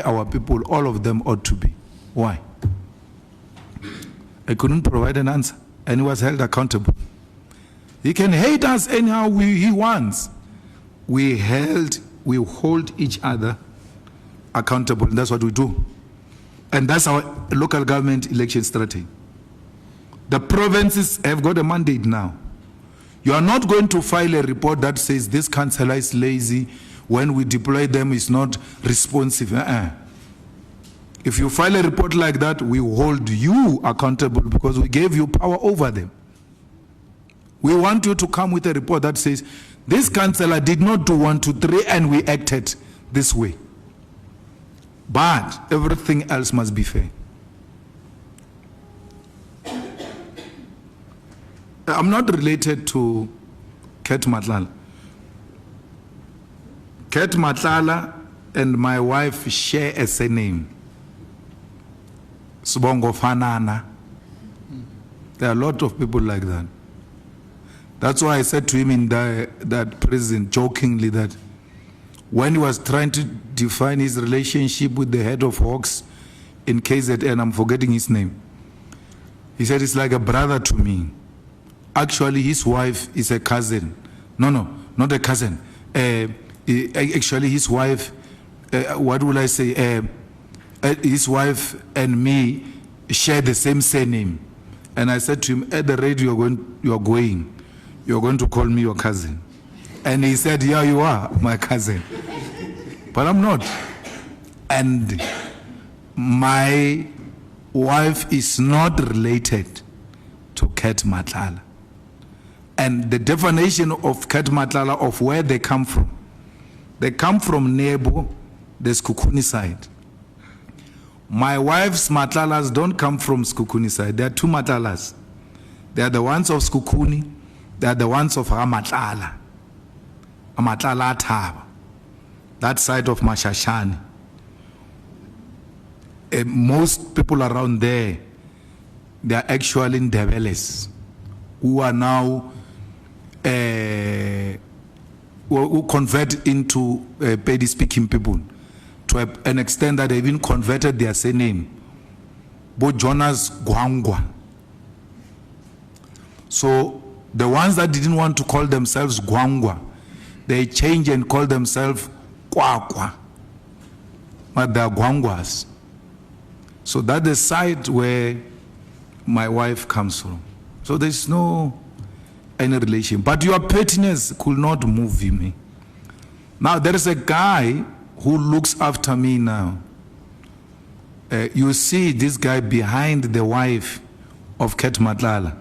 our people, all of them ought to be. Why? I couldn't provide an answer, and he was held accountable. He can hate us anyhow he wants. We hold each other accountable, and that's what we do. And that's our local government election strategy. The provinces have got a mandate now. You are not going to file a report that says this councillor is lazy, when we deploy them is not responsive. If you file a report like that, we hold you accountable because we gave you power over them. We want you to come with a report that says, this councillor did not do 1, 2, 3, and we acted this way. But everything else must be fair. I'm not related to Ket Matlala. Ket Matlala and my wife share a surname. Subongo Fanana. There are a lot of people like that. That's why I said to him in that prison jokingly that when he was trying to define his relationship with the head of Hawks in KZN, I'm forgetting his name, he said it's like a brother to me. Actually, his wife is a cousin. No, not a cousin. Actually, his wife, what will I say? His wife and me share the same surname. And I said to him, at the rate you're going to call me your cousin. And he said, yeah, you are my cousin. But I'm not. And my wife is not related to Ket Matlala. And the definition of Ket Matlala, of where they come from Nebo, the Skukuni side. My wife's Matlalas don't come from Skukuni side. There are two Matlalas. They are the ones of Skukuni, they are the ones of Amatlala. Amatlala Taba. That side of Mashashani. Most people around there, they are actually Ndebeles, who are now who convert into Pedi-speaking people to an extent that they even converted their surname, Bo Jonas Gwangwa. So the ones that didn't want to call themselves Gwangwa, they change and call themselves Kwakwa, but they are Gwangwas. So that's the side where my wife comes from. So there's no any relation. But your pettiness could not move me. Now there is a guy who looks after me now. You see this guy behind the wife of Ket Matlala.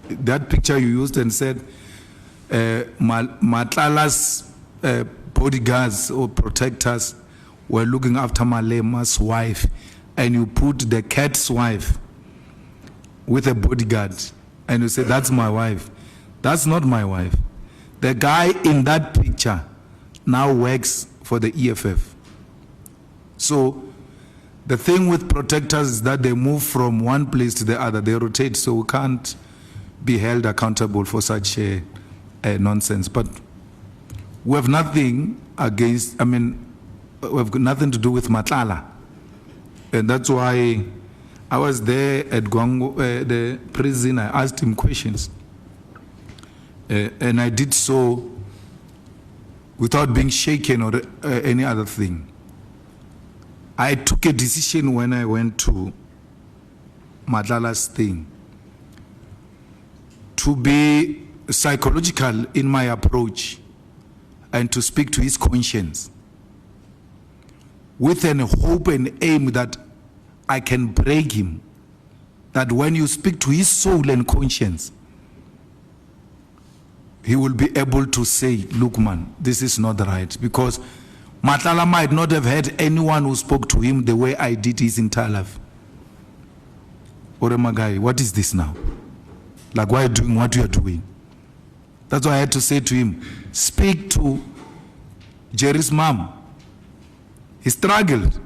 That picture you used and said Matlala's bodyguards or protectors were looking after Malema's wife, and you put the cat's wife with a bodyguard, and you say, that's my wife. That's not my wife. The guy in that picture now works for the EFF. So the thing with protectors is that they move from one place to the other. They rotate, so we can't be held accountable for such a nonsense. But we have nothing against, we have got nothing to do with Matlala. And that's why I was there at the prison. I asked him questions. And I did so without being shaken or any other thing. I took a decision when I went to Matlala's thing to be psychological in my approach and to speak to his conscience with an hope and aim that I can break him, that when you speak to his soul and conscience, he will be able to say, look man, this is not right, because Matlala might not have had anyone who spoke to him the way I did his entire life. Oremagai, what is this now? Like, why are you doing what you are doing? That's why I had to say to him, speak to Jerry's mom. He struggled.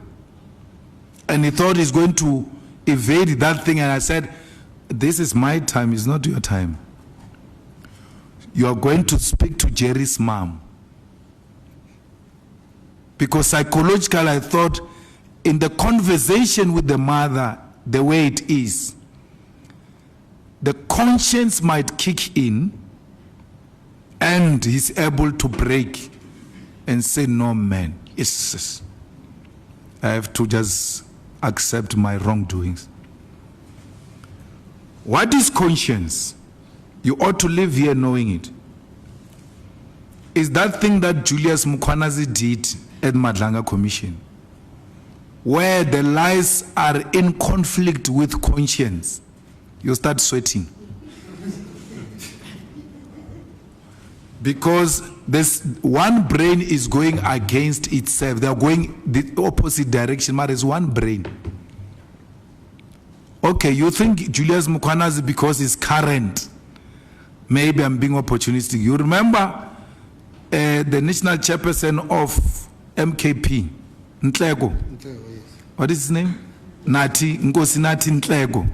And he thought he's going to evade that thing. And I said, this is my time, it's not your time. You are going to speak to Jerry's mom. Because psychological, I thought, in the conversation with the mother, the way it is, the conscience might kick in and he's able to break and say, no, man, I have to just accept my wrongdoings. What is conscience? You ought to live here knowing it. Is that thing that Julius Mukwanazi did at Madlanga Commission, where the lies are in conflict with conscience. You start sweating. Because this one brain is going against itself. They are going the opposite direction, but there's one brain. Okay, you think Julius Mukwanazi, because he's current, maybe I'm being opportunistic. You remember the national chairperson of MKP, Ntlego? What is his name? Nkosi Nathi Ntlego.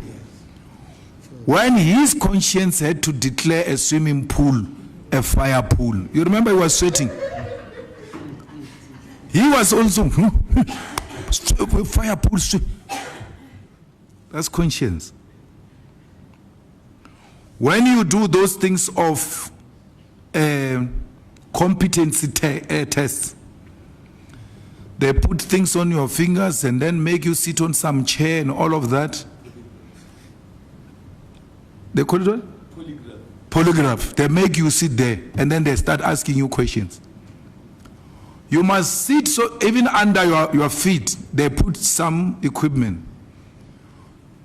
When his conscience had to declare a swimming pool a fire pool, you remember he was sweating. He was also fire pool. That's conscience. When you do those things of competency tests, they put things on your fingers and then make you sit on some chair and all of that. They call it what? Polygraph. Polygraph. They make you sit there and then they start asking you questions. You must sit, so even under your feet, they put some equipment.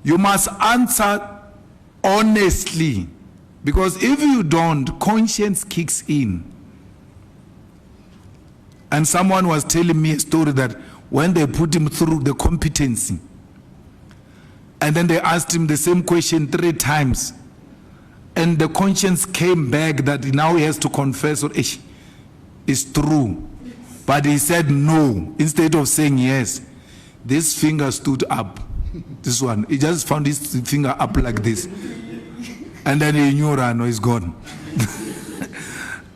You must answer honestly, because if you don't, conscience kicks in. And someone was telling me a story that when they put him through the competency, and then they asked him the same question 3 times, and the conscience came back that now he has to confess, or it's true. But he said no. Instead of saying yes, this finger stood up. This one, he just found his finger up like this. And then he knew, no, he's gone.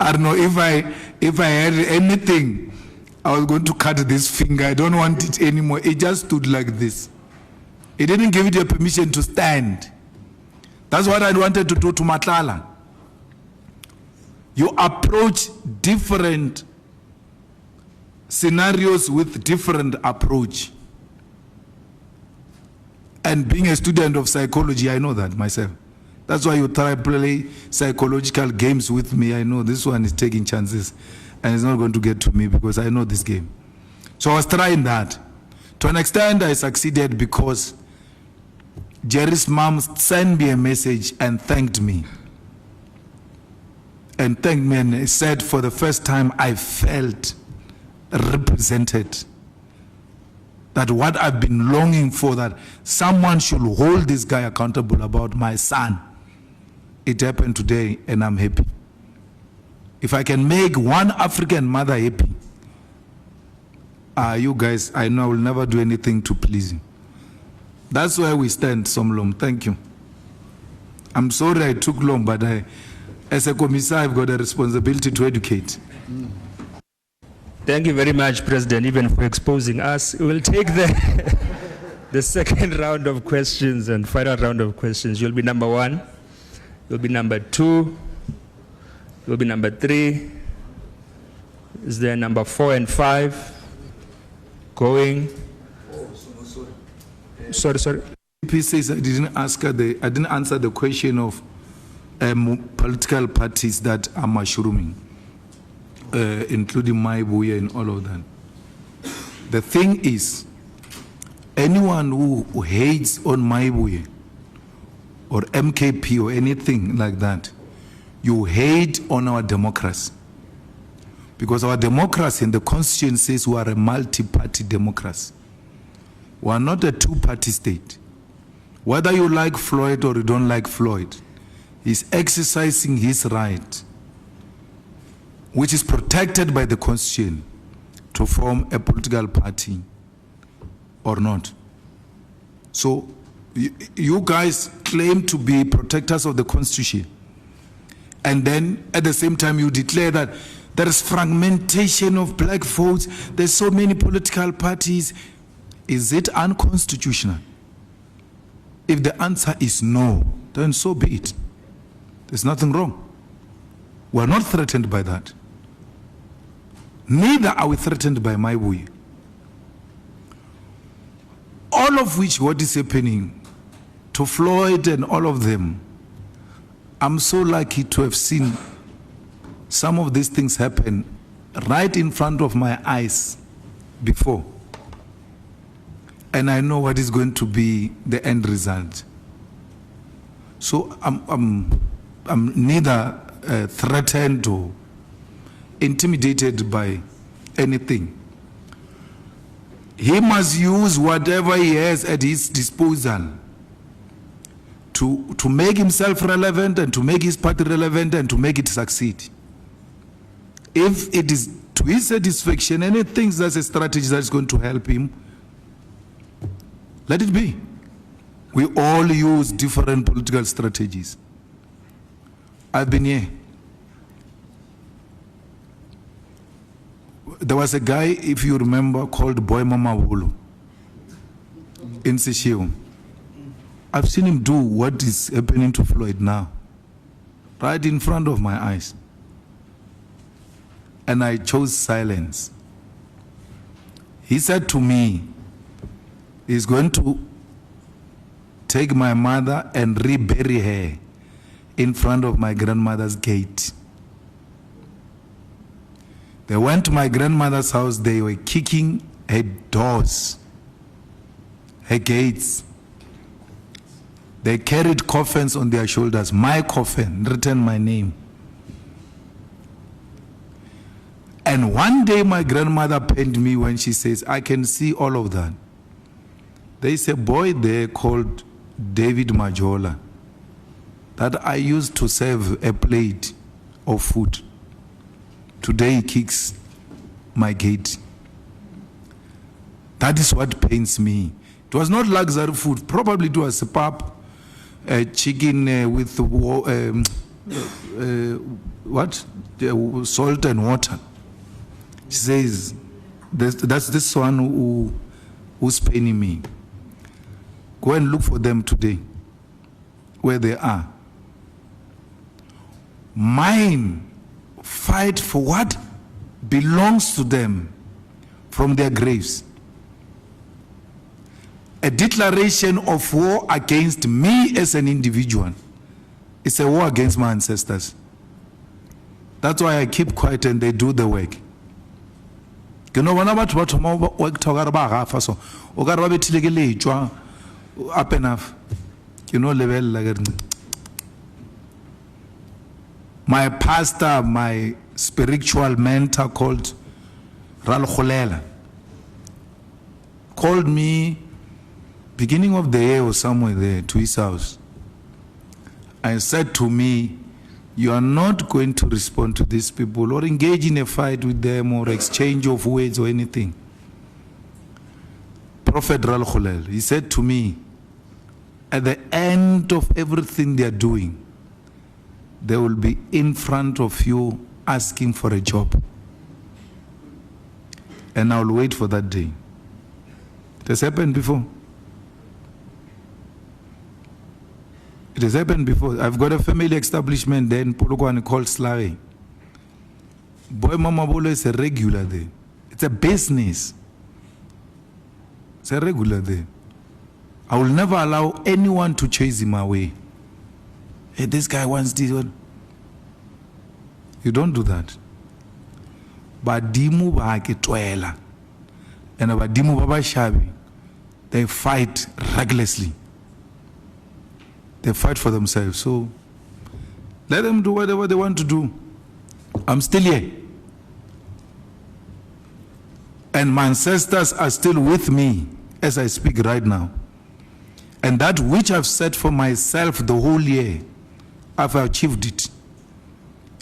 I don't know, if I had anything, I was going to cut this finger. I don't want it anymore. It just stood like this. He didn't give it a permission to stand. That's what I wanted to do to Matlala. You approach different scenarios with different approach. And being a student of psychology, I know that myself. That's why you try to play psychological games with me. I know this one is taking chances and it's not going to get to me because I know this game. So I was trying that. To an extent, I succeeded because Jerry's mom sent me a message and thanked me. And thanked me and said, for the first time, I felt represented. That what I've been longing for, that someone should hold this guy accountable about my son. It happened today and I'm happy. If I can make one African mother happy, you guys, I know I will never do anything to please you. That's where we stand, Somlom. Thank you. I'm sorry I took long, but as a commissar, I've got a responsibility to educate. Thank you very much, President, even for exposing us. We will take the second round of questions and final round of questions. You'll be number 1. You'll be number 2. You'll be number 3. Is there number 4 and 5? Going. Sorry. He says I didn't answer the question of political parties that are mushrooming, including Maibuye and all of that. The thing is, anyone who hates on Maibuye or MKP or anything like that, you hate on our democracy. Because our democracy and the constitution says we are a multi-party democracy. We are not a 2-party state. Whether you like Floyd or you don't like Floyd, he's exercising his right, which is protected by the constitution, to form a political party or not. So you guys claim to be protectors of the constitution, and then at the same time you declare that There is fragmentation of black votes. There's so many political parties. Is it unconstitutional? If the answer is no, then so be it. There's nothing wrong. We're not threatened by that. Neither are we threatened by my way. All of which, what is happening to Floyd and all of them, I'm so lucky to have seen some of these things happen right in front of my eyes before. And I know what is going to be the end result. So I'm neither threatened or intimidated by anything. He must use whatever he has at his disposal to make himself relevant and to make his party relevant and to make it succeed. If it is to his satisfaction and he thinks that's a strategy that's going to help him, let it be. We all use different political strategies. I've been here. There was a guy, if you remember, called Boy Mama Wulu in Seshego. I've seen him do what is happening to Floyd now, right in front of my eyes. And I chose silence. He said to me, he's going to take my mother and rebury her in front of my grandmother's gate. They went to my grandmother's house, they were kicking her doors, her gates. They carried coffins on their shoulders, my coffin, written my name. And one day my grandmother pained me when she says, I can see all of that. There's a boy there called David Majola that I used to serve a plate of food. Today he kicks my gate. That is what pains me. It was not luxury food. Probably it was a pap, chicken with salt and water. She says, that's this one who's paining me. Go and look for them today, where they are. Mine fight for what belongs to them from their graves. A declaration of war against me as an individual. It's a war against my ancestors. That's why I keep quiet and they do the work. You know, when I'm at what work talk about so up enough. You know, level like my pastor, my spiritual mentor called Ral Kholela called me beginning of the year or somewhere there to his house and said to me, you are not going to respond to these people or engage in a fight with them or exchange of words or anything. Prophet Ral Kholela, he said to me, at the end of everything they are doing, they will be in front of you asking for a job. And I will wait for that day. It has happened before. It has happened before. I've got a family establishment there in Polokwane called Slave. Boy Mama Bolo is a regular there. It's a business. It's a regular there. I will never allow anyone to chase him away. Hey, this guy wants this one. You don't do that. Badimu ba ketwela. And badimu baba shabi. They fight recklessly. They fight for themselves. So let them do whatever they want to do. I'm still here. And my ancestors are still with me as I speak right now. And that which I've set for myself the whole year, I've achieved it.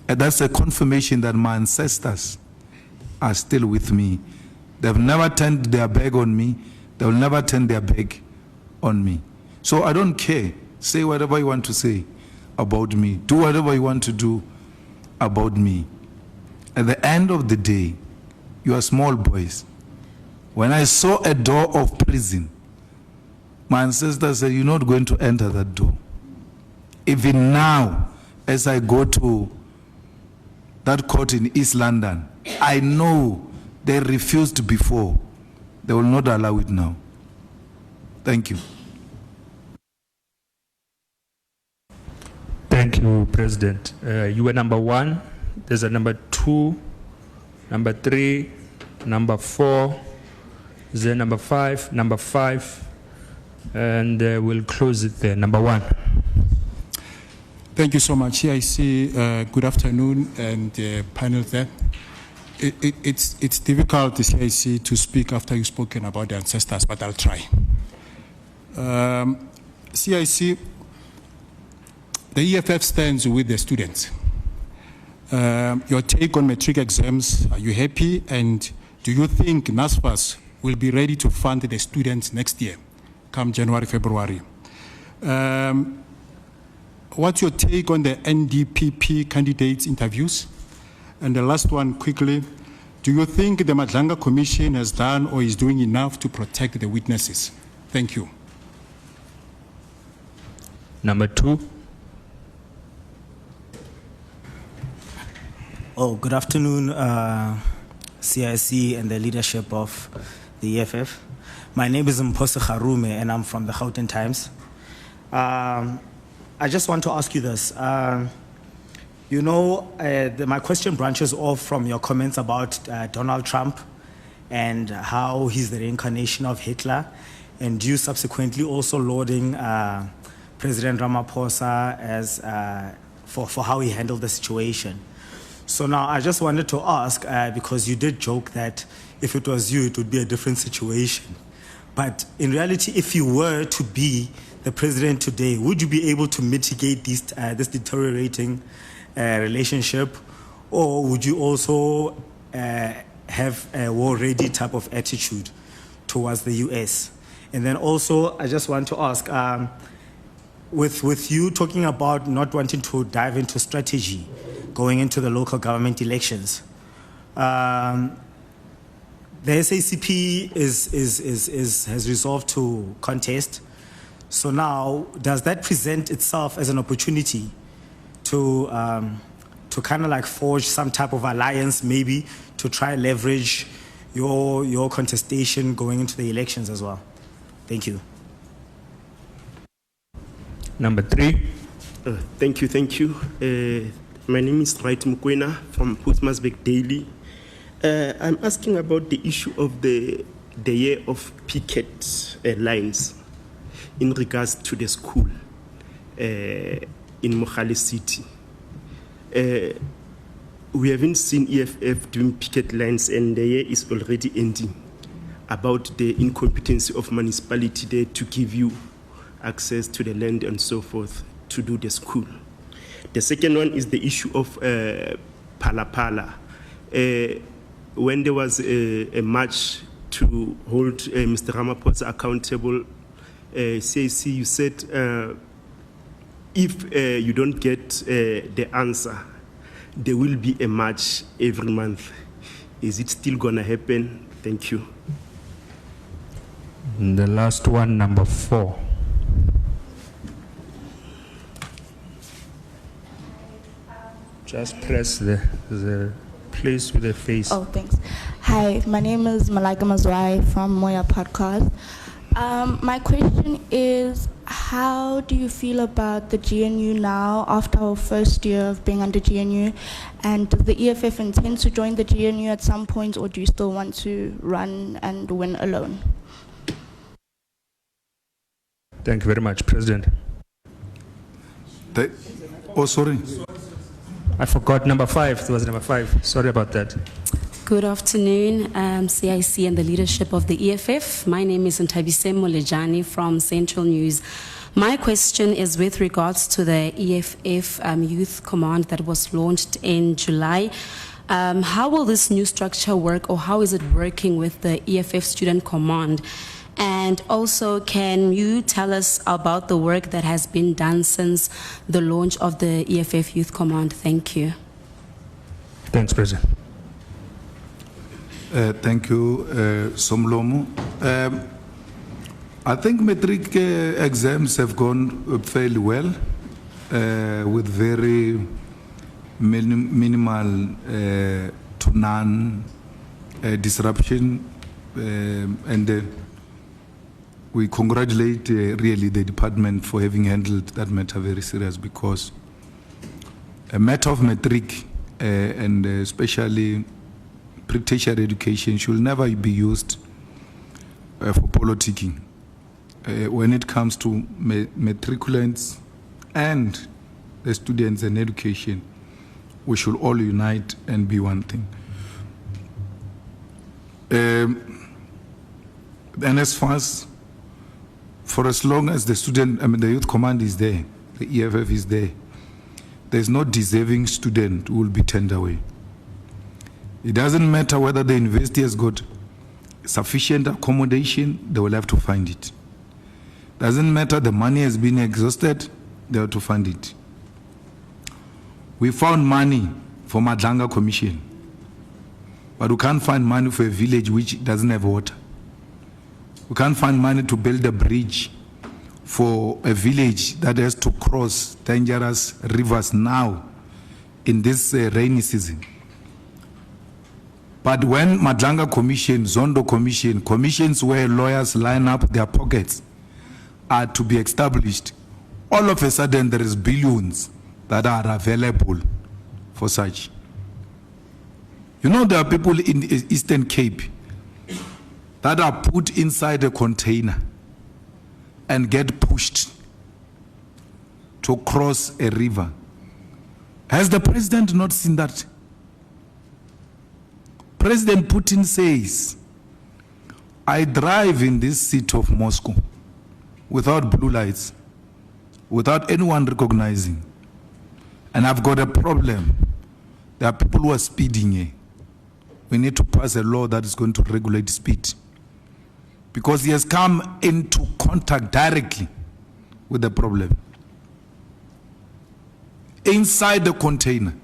And that's a confirmation that my ancestors are still with me. They've never turned their back on me. They'll never turn their back on me. So I don't care. Say whatever you want to say about me. Do whatever you want to do about me. At the end of the day, you are small boys. When I saw a door of prison, my ancestor said, you're not going to enter that door. Even now, as I go to that court in East London, I know they refused before. They will not allow it now. Thank you. Thank you, President. You were number 1. There's a number 2, number 3, number 4. Is there number 5? Number 5. And we'll close it there. Number 1. Thank you so much. Here I see good afternoon and panel there. It's difficult, the CIC, to speak after you've spoken about the ancestors, but I'll try. CIC, the EFF stands with the students. Your take on matric exams, are you happy? And do you think NSFAS will be ready to fund the students next year, come January, February? What's your take on the NDPP candidates' interviews? And the last one, quickly, do you think the Madlanga Commission has done or is doing enough to protect the witnesses? Thank you. Number 2. Oh, good afternoon, CIC and the leadership of the EFF. My name is Mpose Kharume and I'm from the Gauteng Times. I just want to ask you this. My question branches off from your comments about Donald Trump and how he's the reincarnation of Hitler, and you subsequently also lauding President Ramaphosa as for how he handled the situation. So now I just wanted to ask, because you did joke that if it was you, it would be a different situation. But in reality, if you were to be the president today, would you be able to mitigate this deteriorating relationship, or would you also have a war-ready type of attitude towards the US? And then also, I just want to ask, with you talking about not wanting to dive into strategy going into the local government elections, the SACP has resolved to contest. So now, does that present itself as an opportunity to kind of like forge some type of alliance, maybe to try and leverage your contestation going into the elections as well? Thank you. Number 3. Thank you. My name is Right Mukwena from Postmasburg Daily. I'm asking about the issue of the year of picket lines in regards to the school in Mogale City. We haven't seen EFF doing picket lines, and the year is already ending, about the incompetency of municipality there to give you access to the land and so forth to do the school. The second one is the issue of Pala. When there was a march to hold Mr. Ramaphosa accountable, CIC, you said if you don't get the answer, there will be a march every month. Is it still going to happen? Thank you. And the last one, number 4. Just press the place with the face. Oh, thanks. Hi, my name is Malika Mazwai from Moya Podcast. My question is, how do you feel about the GNU now after our first year of being under GNU? And does the EFF intend to join the GNU at some point, or do you still want to run and win alone? Thank you very much, President. Sorry. I forgot number 5. It was number 5. Sorry about that. Good afternoon, CIC and the leadership of the EFF. My name is Ntabise Molejani from Central News. My question is with regards to the EFF Youth Command that was launched in July. How will this new structure work, or how is it working with the EFF Student Command? And also, can you tell us about the work that has been done since the launch of the EFF Youth Command? Thank you. Thanks, President. Thank you, Somlomo. I think metric exams have gone fairly well, with very minimal to none disruption, and we congratulate really the department for having handled that matter very serious, because a matter of metric and especially pre-tertiary education should never be used for politicking. When it comes to matriculants and the students and education, we should all unite and be one thing. And as far as, for as long as the student, the youth command is there, the EFF is there, there's no deserving student who will be turned away. It doesn't matter whether the university has got sufficient accommodation, they will have to find it. Doesn't matter the money has been exhausted, they have to find it. We found money for Madlanga Commission, but we can't find money for a village which doesn't have water. We can't find money to build a bridge for a village that has to cross dangerous rivers now in this rainy season. But when Madlanga Commission, Zondo Commission, commissions where lawyers line up their pockets are to be established, all of a sudden there is billions that are available for such. You know, there are people in the Eastern Cape that are put inside a container and get pushed to cross a river. Has the president not seen that? President Putin says, I drive in this city of Moscow without blue lights, without anyone recognizing, and I've got a problem. There are people who are speeding here. We need to pass a law that is going to regulate speed, because he has come into contact directly with the problem. Inside the container,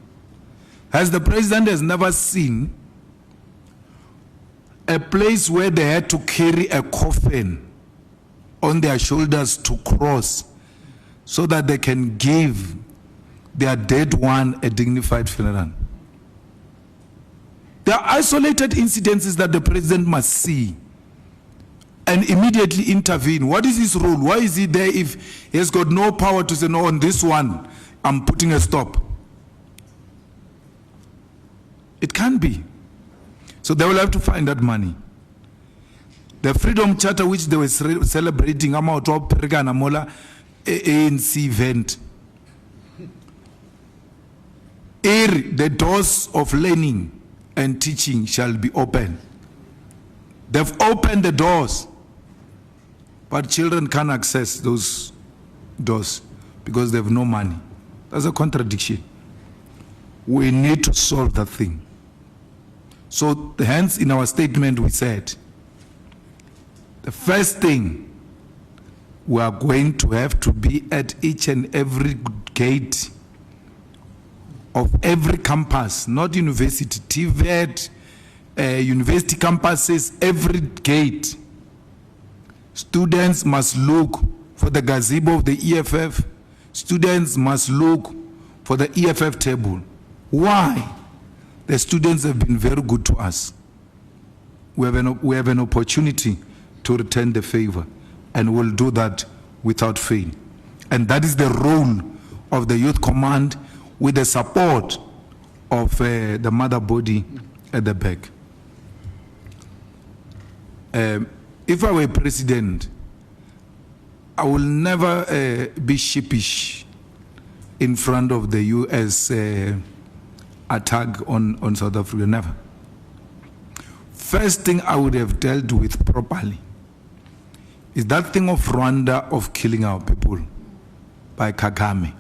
has the president has never seen a place where they had to carry a coffin on their shoulders to cross so that they can give their dead one a dignified funeral? There are isolated incidences that the president must see and immediately intervene. What is his role? Why is he there if he has got no power to say, no, on this one, I'm putting a stop? It can't be. So they will have to find that money. The Freedom Charter, which they were celebrating, ANC event, the doors of learning and teaching shall be open. They've opened the doors, but children can't access those doors because they have no money. That's a contradiction. We need to solve that thing. So hence in our statement we said, the first thing, we are going to have to be at each and every gate of every campus, not university, TVET, university campuses, every gate. Students must look for the gazebo of the EFF. Students must look for the EFF table. Why? The students have been very good to us. We have an opportunity to return the favor, and we'll do that without fail. And that is the role of the Youth Command, with the support of the mother body at the back. If I were president, I will never be sheepish in front of the US attack on South Africa, never. First thing I would have dealt with properly is that thing of Rwanda of killing our people by Kagame,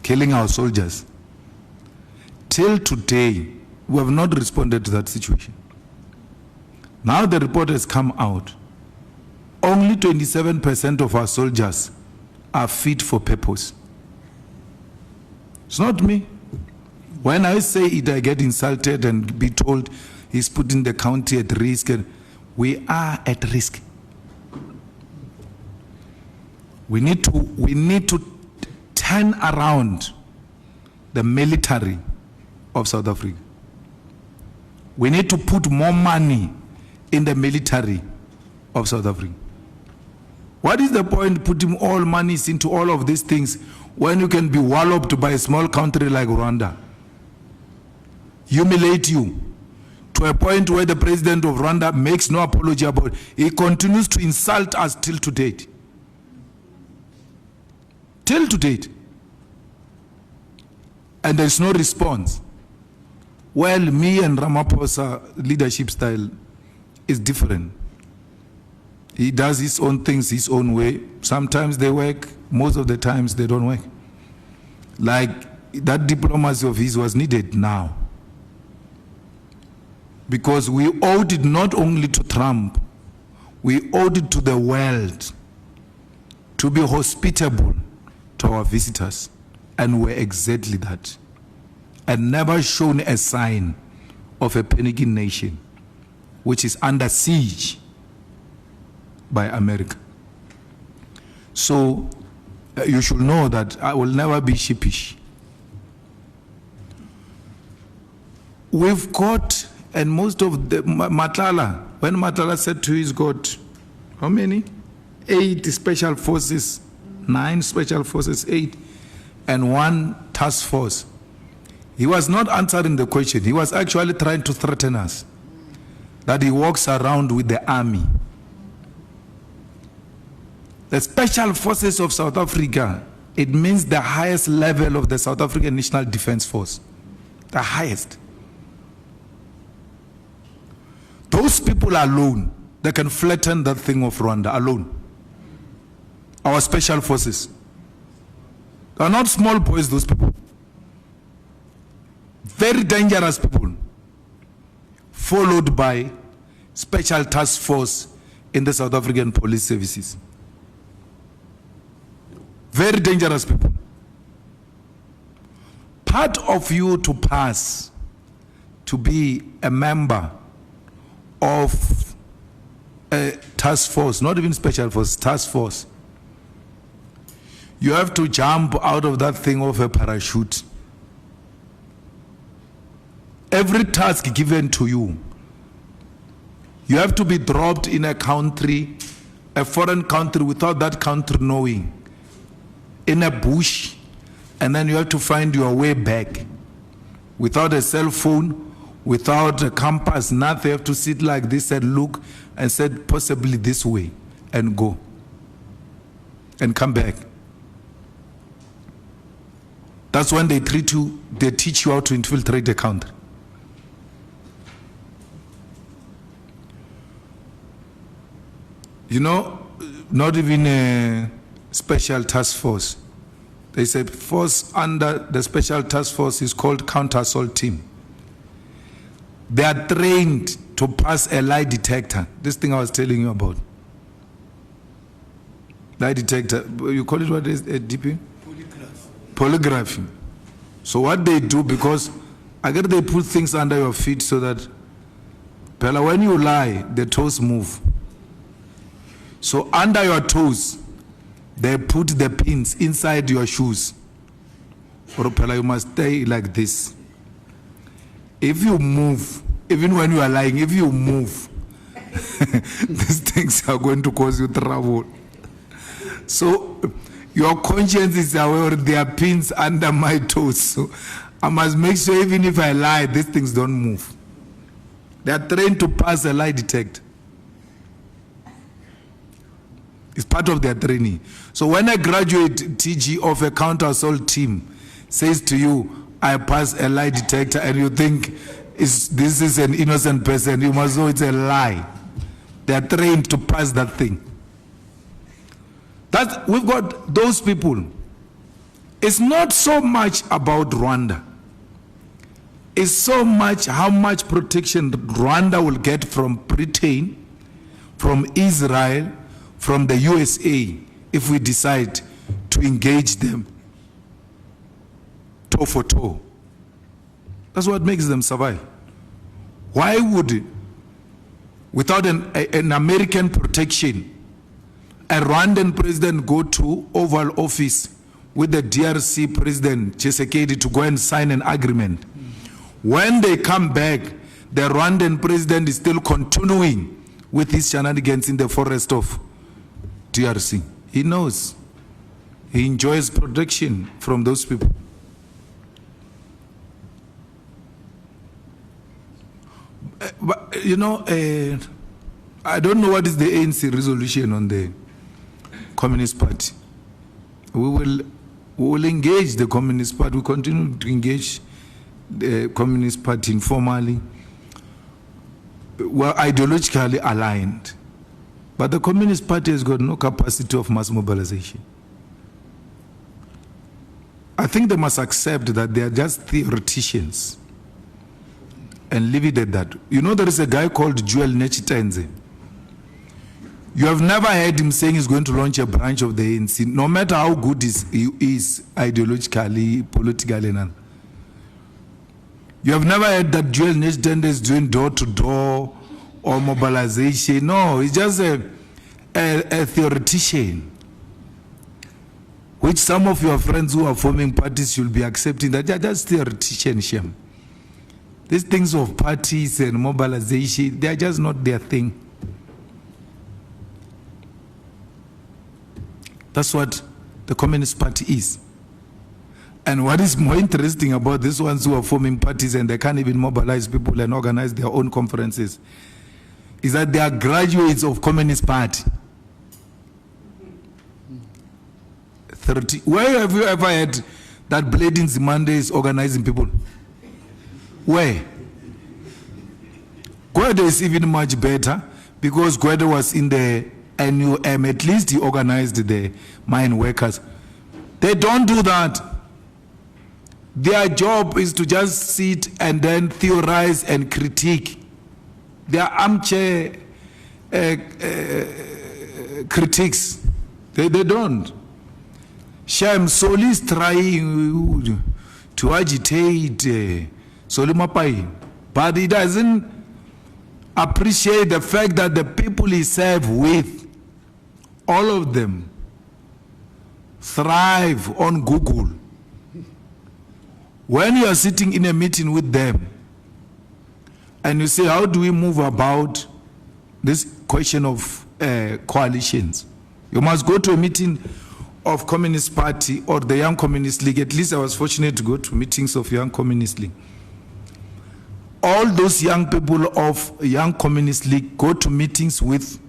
killing our soldiers. Till today, we have not responded to that situation. Now the report has come out. Only 27% of our soldiers are fit for purpose. It's not me. When I say it, I get insulted and be told he's putting the country at risk. And we are at risk. We need to turn around the military of South Africa. We need to put more money in the military of South Africa. What is the point putting all monies into all of these things when you can be walloped by a small country like Rwanda? Humiliate you to a point where the president of Rwanda makes no apology about it. He continues to insult us till to date. Till to date. And there's no response. Well, me and Ramaphosa leadership style is different. He does his own things his own way. Sometimes they work, most of the times they don't work. Like that diplomacy of his was needed now. Because we owed it not only to Trump, we owed it to the world to be hospitable to our visitors. And we're exactly that. And never shown a sign of a panicking nation, which is under siege by America. So you should know that I will never be sheepish. We've got, and most of the, Matlala, when Matlala said to his God, how many? 8 special forces, 9 special forces, 8, and 1 task force. He was not answering the question. He was actually trying to threaten us that he walks around with the army. The Special Forces of South Africa, it means the highest level of the South African National Defense Force. The highest. Those people alone, they can flatten that thing of Rwanda alone. Our Special Forces. They are not small boys, those people. Very dangerous people. Followed by Special Task Force in the South African Police Services. Very dangerous people. Part of you to pass to be a member of a task force, not even special force, task force, you have to jump out of that thing of a parachute. Every task given to you, you have to be dropped in a country, a foreign country, without that country knowing, in a bush, and then you have to find your way back without a cell phone, without a compass, nothing. You have to sit like this and look and say possibly this way and go and come back. That's when they treat you, they teach you how to infiltrate the country. You know, not even a special task force. They said force under the special task force is called counter-assault team. They are trained to pass a lie detector. This thing I was telling you about. Lie detector, you call it what is a DP? Polygraphy. So what they do, because I guess they put things under your feet so that when you lie, the toes move. So under your toes, they put the pins inside your shoes. Or you must stay like this. If you move, even when you are lying, if you move, these things are going to cause you trouble. So your conscience is aware there are pins under my toes. So I must make sure even if I lie, these things don't move. They are trained to pass a lie detector. It's part of their training. So when a graduate TG of a counter-assault team says to you, I pass a lie detector, and you think this is an innocent person, you must know it's a lie. They are trained to pass that thing. We've got those people. It's not so much about Rwanda. It's so much how much protection Rwanda will get from Britain, from Israel, from the USA, if we decide to engage them toe for toe. That's what makes them survive. Why would, without an American protection, a Rwandan president go to Oval Office with the DRC president, Tshisekedi, to go and sign an agreement? When they come back, the Rwandan president is still continuing with his shenanigans in the forest of DRC. He knows. He enjoys protection from those people. But, you know, I don't know what is the ANC resolution on the Communist Party. We will engage the Communist Party. We continue to engage the Communist Party informally. We're ideologically aligned. But the Communist Party has got no capacity of mass mobilization. I think they must accept that they are just theoreticians and leave it at that. You know, there is a guy called Julius. You have never heard him saying he's going to launch a branch of the ANC, no matter how good he is ideologically, politically, and all. You have never heard that Julius is doing door-to-door or mobilization. No, he's just a theoretician, which some of your friends who are forming parties should be accepting that they're just theoreticians. These things of parties and mobilization, they are just not their thing. That's what the Communist Party is. And what is more interesting about these ones who are forming parties and they can't even mobilize people and organize their own conferences is that they are graduates of Communist Party. 30. Where have you ever heard that Blading Zimande is organizing people? Where? Gwede is even much better because Gwede was in the NUM. At least he organized the mine workers. They don't do that. Their job is to just sit and then theorize and critique. They are armchair critics. They don't. Shem Soli is trying to agitate Solimapai, but he doesn't appreciate the fact that the people he serves with, all of them, thrive on Google. When you are sitting in a meeting with them and you say, how do we move about this question of coalitions? You must go to a meeting of Communist Party or the Young Communist League. At least I was fortunate to go to meetings of Young Communist League. All those young people of Young Communist League go to meetings with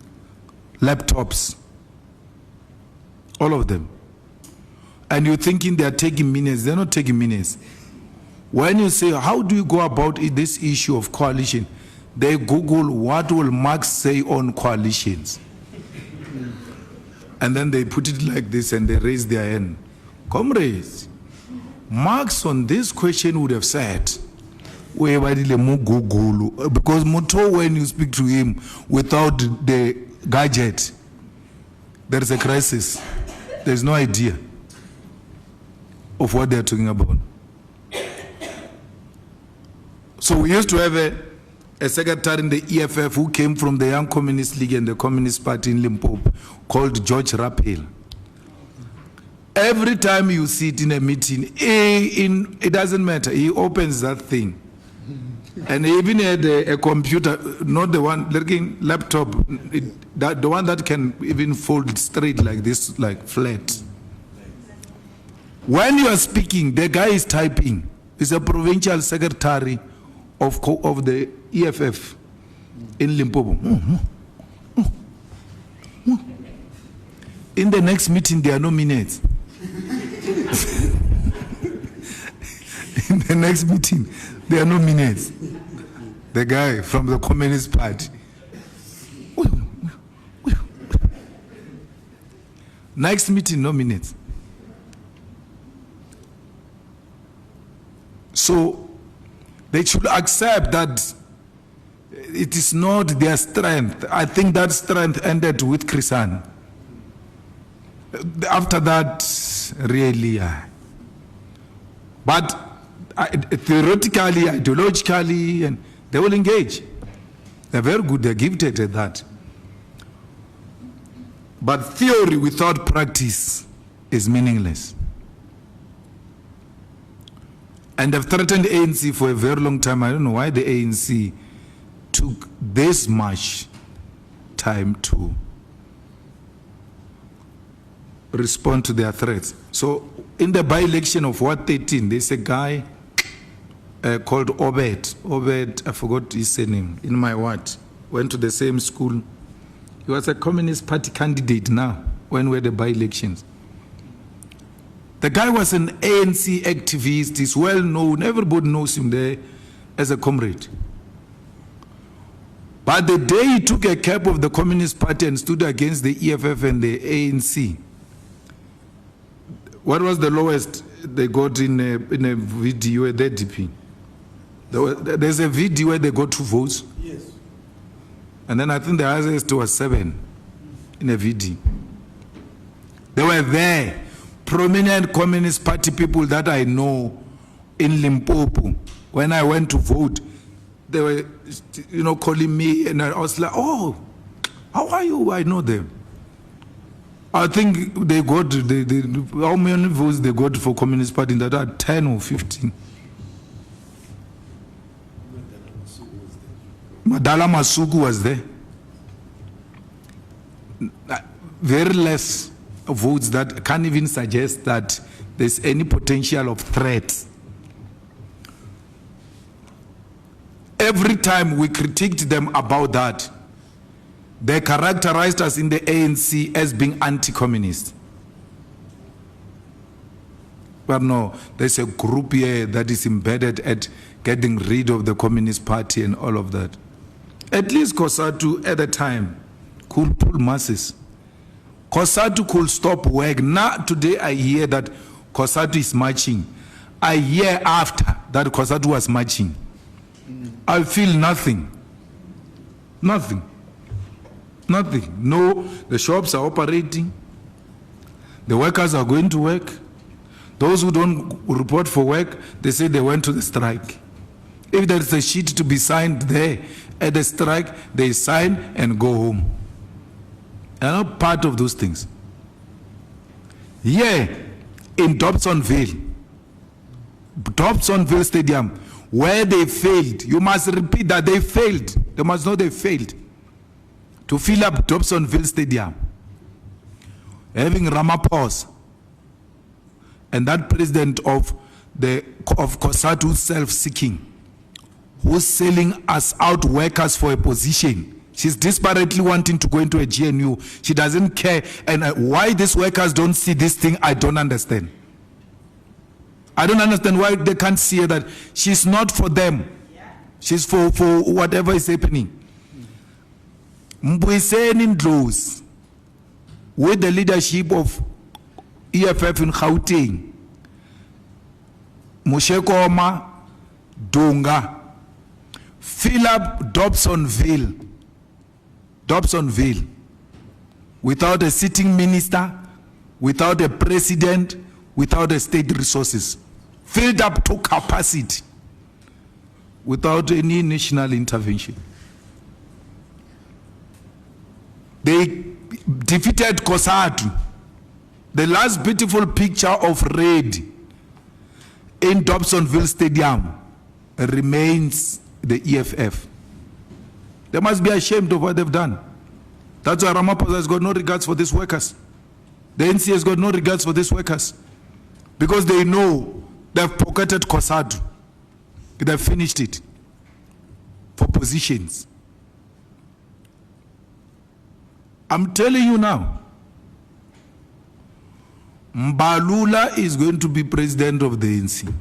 laptops. All of them. And you're thinking they're taking minutes. They're not taking minutes. When you say, how do you go about this issue of coalition? They Google, what will Marx say on coalitions? And then they put it like this and they raise their hand. Comrades, Marx on this question would have said, because Moto, when you speak to him without the gadget, there is a crisis. There's no idea of what they're talking about. So we used to have a secretary in the EFF who came from the Young Communist League and the Communist Party in Limpopo called George Rappel. Every time you sit in a meeting, it doesn't matter, he opens that thing. And he even had a computer, not the one, laptop, the one that can even fold straight like this, like flat. When you are speaking, the guy is typing. He's a provincial secretary of the EFF in Limpopo. In the next meeting, there are no minutes. In the next meeting, there are no minutes. The guy from the Communist Party. Next meeting, no minutes. So they should accept that it is not their strength. I think that strength ended with Chrisan. After that, really, but theoretically, ideologically, and They will engage. They're very good, they're gifted at that. But theory without practice is meaningless. And they've threatened ANC for a very long time. I don't know why the ANC took this much time to respond to their threats. So in the by-election of Ward 13, there's a guy called Obed. Obed, I forgot his name, in my ward. Went to the same school. He was a Communist Party candidate now, when we had the by-elections. The guy was an ANC activist, he's well known, everybody knows him there as a comrade. But the day he took a cap of the Communist Party and stood against the EFF and the ANC, what was the lowest they got in a video at the DP? There's a video where they got 2 votes. Yes. And then I think the highest was 7 in a video. They were there. Prominent Communist Party people that I know in Limpopo. When I went to vote, they were, calling me, and I was like, "Oh, how are you?" I know them. I think they got how many votes they got for Communist Party? That are 10 or 15. Madala Masuku was there. Very less votes that can't even suggest that there's any potential of threat. Every time we critiqued them about that, they characterized us in the ANC as being anti-communist. But no, there's a group here that is embedded at getting rid of the Communist Party and all of that. At least COSATU at the time could pull masses. COSATU could stop work. Now today I hear that COSATU is marching. I hear after that COSATU was marching. I feel nothing. Nothing. Nothing. No, the shops are operating. The workers are going to work. Those who don't report for work, they say they went to the strike. If there's a sheet to be signed there at the strike, they sign and go home. They're not part of those things. Here in Dobsonville Stadium, where they failed, you must repeat that they failed. They must know they failed to fill up Dobsonville Stadium. Having Ramaphosa and that president of COSATU self-seeking, who's selling us out workers for a position. She's desperately wanting to go into a GNU. She doesn't care. And why these workers don't see this thing, I don't understand. I don't understand why they can't see that she's not for them. She's for whatever is happening. Mbuyiseni Ndlozi, with the leadership of EFF in Gauteng, Mushekoma, Dunga, fill up Dobsonville without a sitting minister, without a president, without a state resources, filled up to capacity without any national intervention. They defeated COSATU. The last beautiful picture of red in Dobsonville Stadium remains the EFF. They must be ashamed of what they've done. That's why Ramaphosa has got no regards for these workers. The NC has got no regards for these workers. Because they know they've pocketed COSATU. They've finished it for positions. I'm telling you now, Mbalula is going to be president of the ANC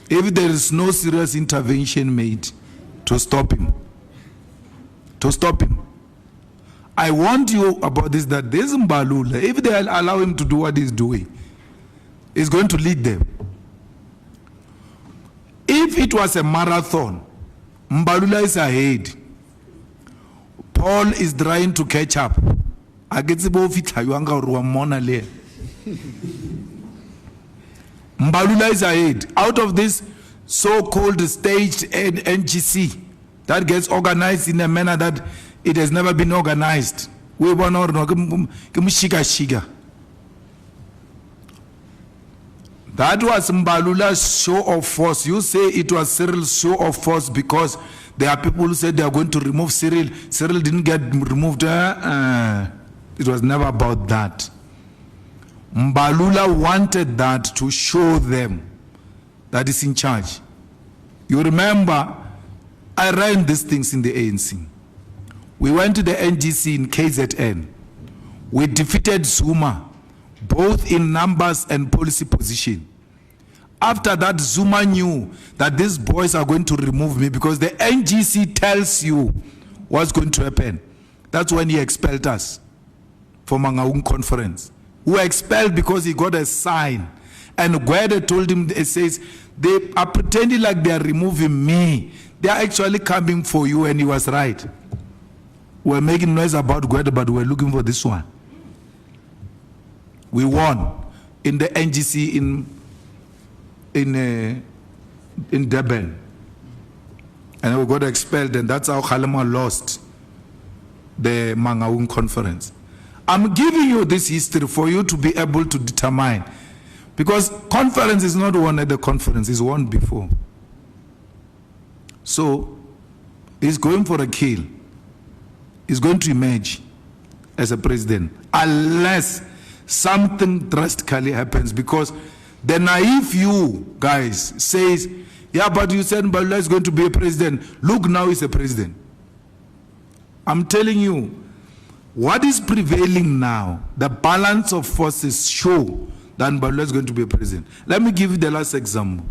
if there is no serious intervention made to stop him. To stop him. I warned you about this, that this Mbalula, if they allow him to do what he's doing, is going to lead them. If it was a marathon, Mbalula is ahead. Paul is trying to catch up. Mbalula is ahead. Out of this so-called staged NGC, that gets organized in a manner that it has never been organized. We want to That was Mbalula's show of force. You say it was Cyril's show of force because there are people who said they are going to remove Cyril. Cyril didn't get removed. It was never about that. Mbalula wanted that to show them that he's in charge. You remember, I ran these things in the ANC. We went to the NGC in KZN. We defeated Zuma, both in numbers and policy position. After that, Zuma knew that these boys are going to remove me because the NGC tells you what's going to happen. That's when he expelled us from Mangaung conference. We were expelled because he got a sign. And Gwede told him, it says, they are pretending like they are removing me. They are actually coming for you, and he was right. We're making noise about Gwede, but we're looking for this one. We won in the NGC in Durban. And we got expelled, and that's how Malema lost the Mangaung conference. I'm giving you this history for you to be able to determine. Because conference is not won at the conference, it's won before. So, he's going for a kill. He's going to emerge as a president. Unless something drastically happens. Because the naive you guys says, yeah, but you said Mbalula is going to be a president. Look, now he's a president. I'm telling you, what is prevailing now, the balance of forces show that Mbalula is going to be a president. Let me give you the last example.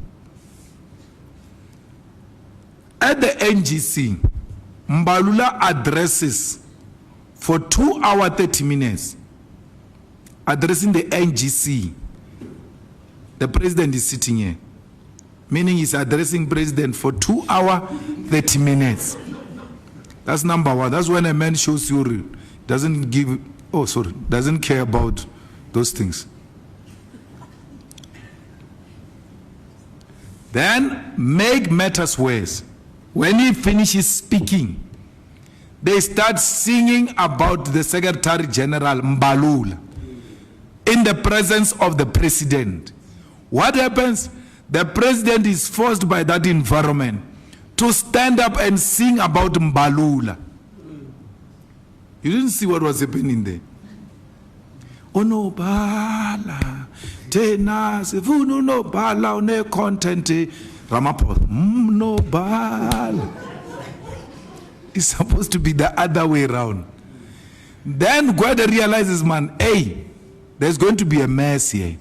At the NGC, Mbalula addresses for 2 hours 30 minutes, addressing the NGC. The president is sitting here, meaning he's addressing president for 2 hours 30 minutes. That's number one. That's when a man shows you doesn't care about those things. Then make matters worse. When he finishes speaking, they start singing about the Secretary General Mbalula in the presence of the president. What happens? The president is forced by that environment to stand up and sing about Mbalula. You didn't see what was happening there. Onobala, tena sifunu no bala one content Ramaphosa. No bala. It's supposed to be the other way around. Then Gwede realizes, man, hey, there's going to be a mess here.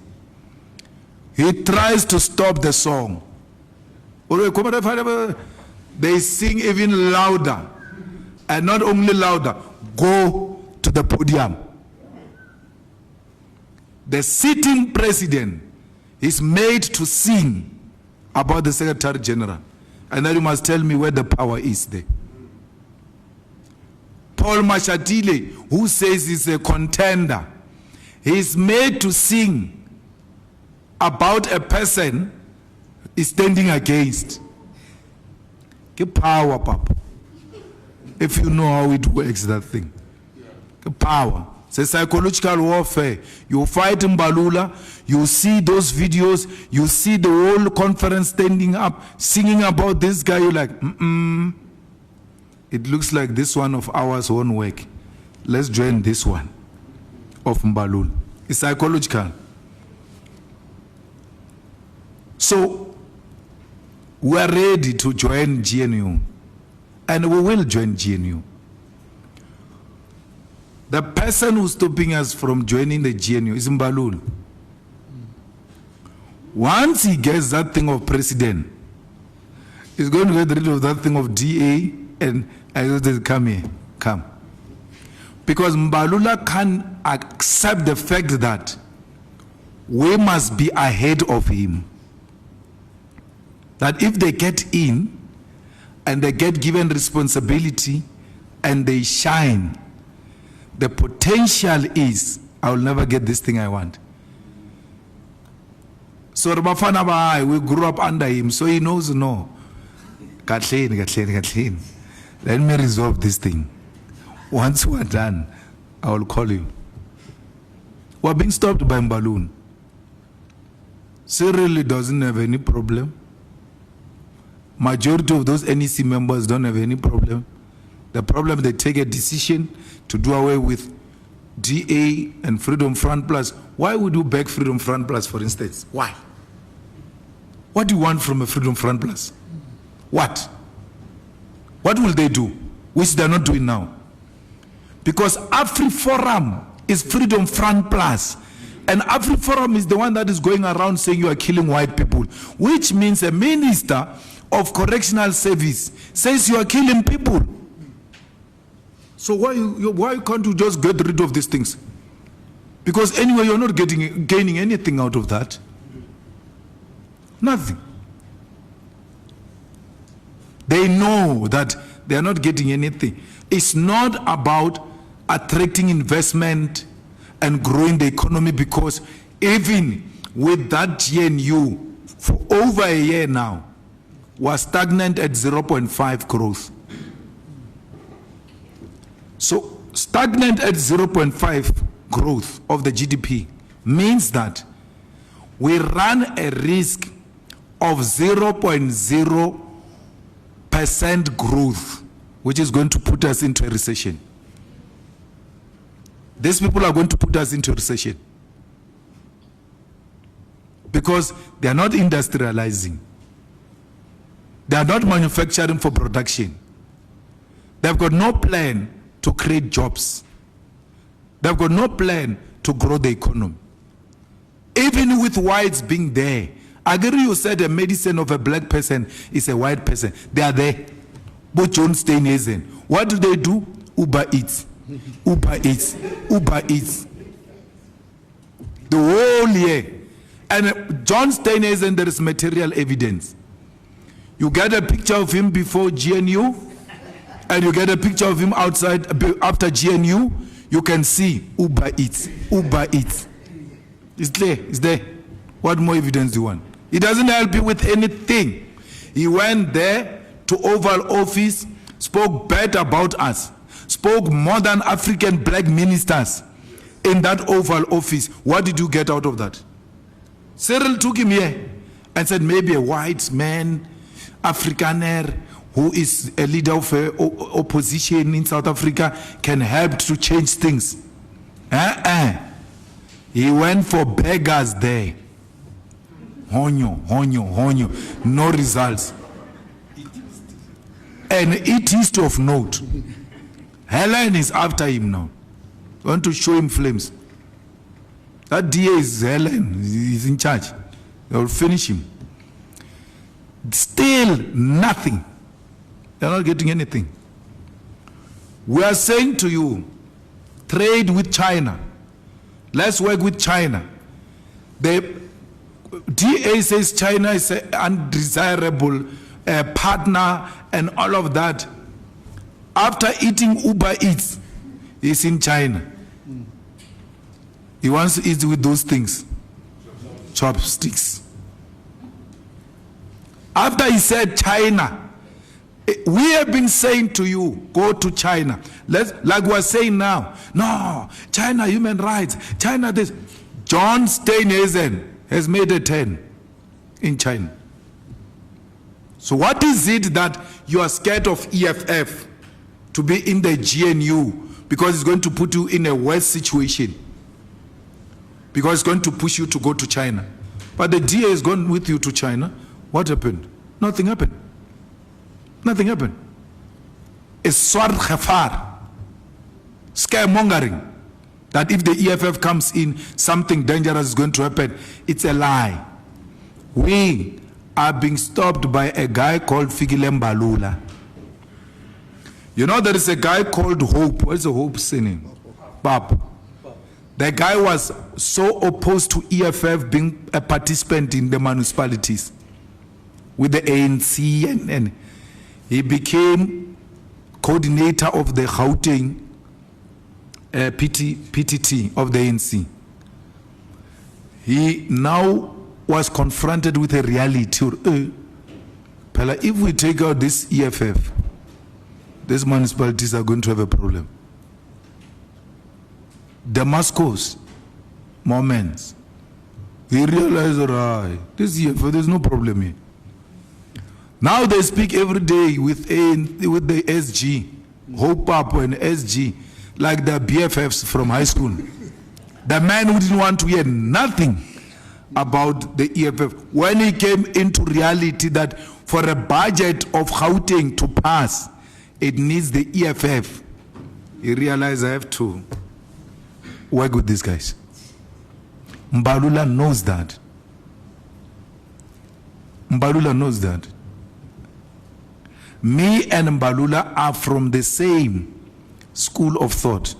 He tries to stop the song. They sing even louder. And not only louder, go to the podium. The sitting president is made to sing about the Secretary General. And then you must tell me where the power is there. Paul Mashatile, who says he's a contender, he's made to sing about a person he's standing against. Get power, Papa. If you know how it works, that thing. Get power. It's a psychological warfare. You fight Mbalula, you see those videos, you see the whole conference standing up, singing about this guy, you're like, it looks like this one of ours won't work. Let's join this one of Mbalula. It's psychological. So, we are ready to join GNU, and we will join GNU. The person who's stopping us from joining the GNU is Mbalula. Once he gets that thing of president, he's going to get rid of that thing of DA, and I said, come here, come. Because Mbalula can accept the fact that we must be ahead of him. That if they get in, and they get given responsibility, and they shine, the potential is, I will never get this thing I want. So we grew up under him, so he knows, no. Kathleen. Let me resolve this thing. Once we're done, I will call you. We're being stopped by Mbalun. Cyril doesn't have any problem. Majority of those NEC members don't have any problem. The problem, they take a decision to do away with DA and Freedom Front Plus. Why would you beg Freedom Front Plus, for instance? Why? What do you want from a Freedom Front Plus? What? What will they do, which they're not doing now? Because AfriForum is Freedom Front Plus. And AfriForum is the one that is going around saying you are killing white people, which means a minister of correctional service says you are killing people. So why can't you just get rid of these things? Because anyway, you're not gaining anything out of that. Nothing. They know that they are not getting anything. It's not about attracting investment and growing the economy, because even with that GNU for over a year now was stagnant at 0.5 growth. So stagnant at 0.5 growth of the GDP means that we run a risk of 0.0% growth, which is going to put us into a recession. These people are going to put us into a recession because they are not industrializing. They are not manufacturing for production. They've got no plan to create jobs. They've got no plan to grow the economy. Even with whites being there, I agree you said the medicine of a black person is a white person. They are there. But John Steinhazen, what do? Uber Eats. Uber Eats. Uber Eats. The whole year. And John Steinhazen, there is material evidence. You get a picture of him before GNU, and you get a picture of him outside after GNU, you can see Uber Eats. Uber Eats. It's there. It's there. What more evidence do you want? He doesn't help you with anything. He went there to Oval Office, spoke bad about us, spoke more than African black ministers in that Oval Office. What did you get out of that? Cyril took him here and said maybe a white man, Afrikaner, who is a leader of opposition in South Africa, can help to change things. He went for beggars there. Honyo, no results. And it is of note. Helen is after him now. Want to show him flames. That DA is Helen. He's in charge. They will finish him. Still nothing. They're not getting anything. We are saying to you, trade with China. Let's work with China. The DA says China is an undesirable partner and all of that. After eating Uber Eats, he's in China. He wants to eat with those things. Chopsticks. After he said China, we have been saying to you, go to China. Like we're saying now, no, China human rights, China this. John Steinhazen has made a 10 in China. So what is it that you are scared of EFF to be in the GNU because it's going to put you in a worse situation? Because it's going to push you to go to China. But the DA has gone with you to China. What happened? Nothing happened. Nothing happened. It's swart khafar, scaremongering, that if the EFF comes in, something dangerous is going to happen. It's a lie. We are being stopped by a guy called Fikile Mbalula. You know, there is a guy called Hope. What's the Hope saying? Bab. The guy was so opposed to EFF being a participant in the municipalities with the ANC, and he became coordinator of the Gauteng PTT of the ANC. He now was confronted with a reality. If we take out this EFF, these municipalities are going to have a problem. Damascus, moments. They realize, all right, this year, there's no problem here. Now they speak every day with the SG, Hope Up and SG, like the BFFs from high school. The man who didn't want to hear nothing about the EFF, when he came into reality that for a budget of Gauteng to pass, it needs the EFF, he realized I have to work with these guys. Mbalula knows that. Mbalula knows that. Me and Mbalula are from the same school of thought,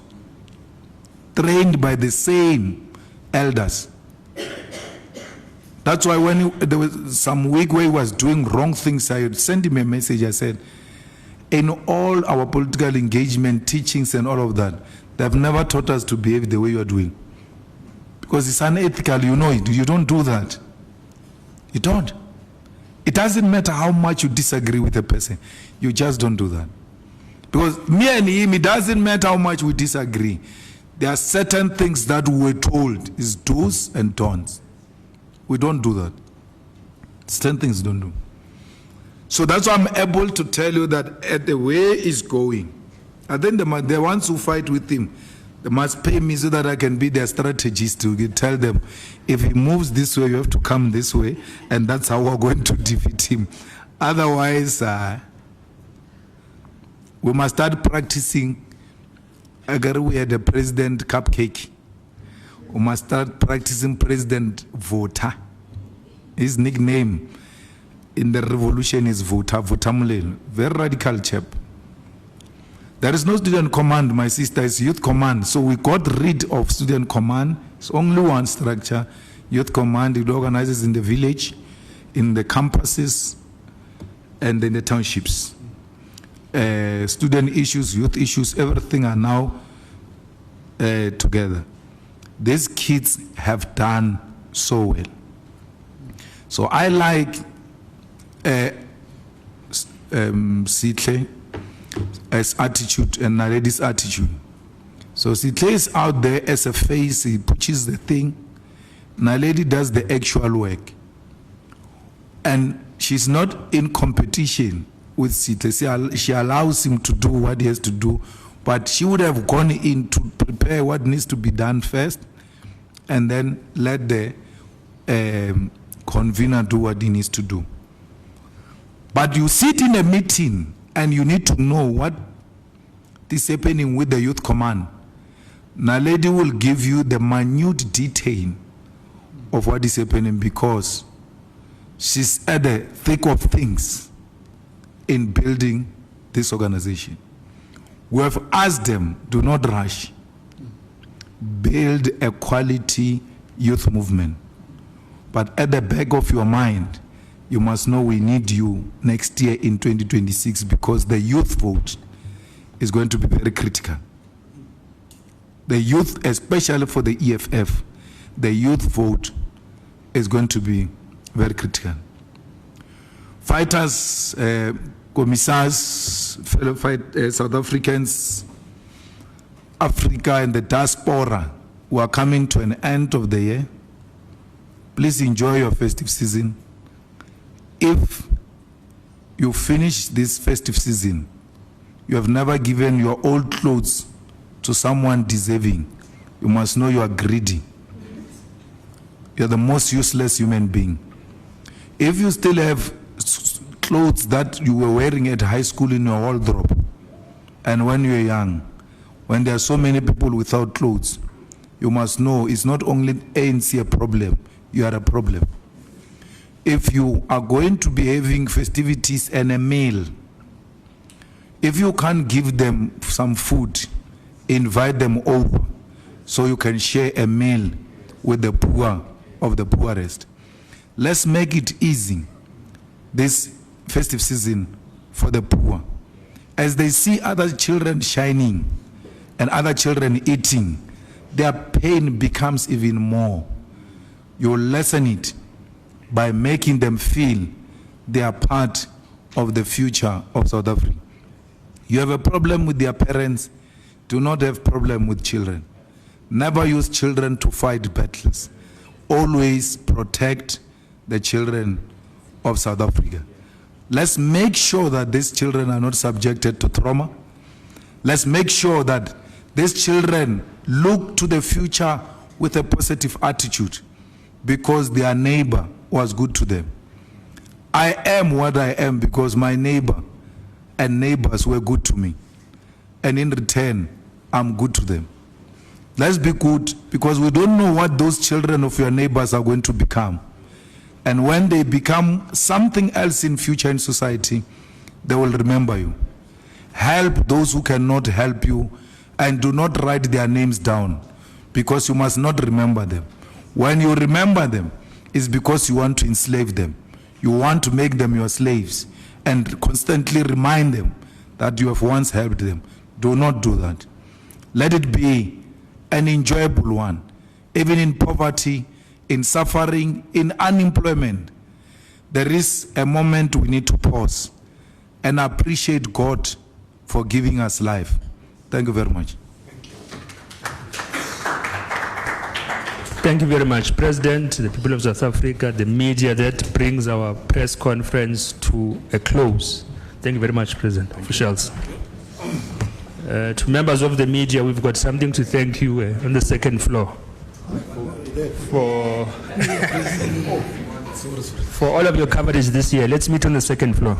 trained by the same elders. That's why when there was some week where he was doing wrong things, I sent him a message. I said, in all our political engagement, teachings and all of that, they've never taught us to behave the way you are doing. Because it's unethical, you know it. You don't do that. You don't. It doesn't matter how much you disagree with a person. You just don't do that. Because me and him, it doesn't matter how much we disagree. There are certain things that we're told is do's and don'ts. We don't do that. Certain things don't do. So that's why I'm able to tell you that at the way it's going, and then the ones who fight with him, they must pay me so that I can be their strategist to tell them, if he moves this way, you have to come this way, and that's how we're going to defeat him. Otherwise, we must start practicing. We had a president cupcake. We must start practicing President Vota. His nickname in the revolution is Vota, Votamulelo. Very radical chap. There is no student command, my sister, it's youth command. So we got rid of student command. It's only one structure. Youth command, it organizes in the village, in the campuses, and in the townships. Student issues, youth issues, everything are now together. These kids have done so well. So I like Sitle as attitude and Naledi's attitude. So Sitle is out there as a face, he pushes the thing. Naledi does the actual work. And she's not in competition with Sitle. She allows him to do what he has to do, but she would have gone in to prepare what needs to be done first, and then let the convener do what he needs to do. But you sit in a meeting and you need to know what is happening with the youth command. Naledi will give you the minute detail of what is happening because she's at the thick of things in building this organization. We have asked them, do not rush. Build a quality youth movement. But at the back of your mind, you must know we need you next year in 2026 because the youth vote is going to be very critical. The youth, especially for the EFF, the youth vote is going to be very critical. Fighters, commissars, fellow South Africans, Africa and the diaspora who are coming to an end of the year, please enjoy your festive season. If you finish this festive season, you have never given your old clothes to someone deserving, you must know you are greedy. You are the most useless human being. If you still have clothes that you were wearing at high school in your wardrobe, and when you were young, when there are so many people without clothes, you must know it's not only ANC a problem, you are a problem. If you are going to be having festivities and a meal, if you can't give them some food, invite them over so you can share a meal with the poor of the poorest. Let's make it easy this festive season for the poor. As they see other children shining and other children eating, their pain becomes even more. You lessen it by making them feel they are part of the future of South Africa. You have a problem with their parents, do not have problem with children. Never use children to fight battles. Always protect the children of South Africa. Let's make sure that these children are not subjected to trauma. Let's make sure that these children look to the future with a positive attitude because their neighbor was good to them. I am what I am because my neighbor and neighbors were good to me. And in return, I'm good to them. Let's be good because we don't know what those children of your neighbors are going to become. And when they become something else in future in society, they will remember you. Help those who cannot help you and do not write their names down because you must not remember them. When you remember them, it's because you want to enslave them. You want to make them your slaves and constantly remind them that you have once helped them. Do not do that. Let it be an enjoyable one, even in poverty, in suffering, in unemployment. There is a moment we need to pause and appreciate God for giving us life. Thank you very much. Thank you very much, President, the people of South Africa, the media. That brings our press conference to a close. Thank you very much, President. Officials. To members of the media, we've got something to thank you on the second floor for all of your coverage this year. Let's meet on the second floor.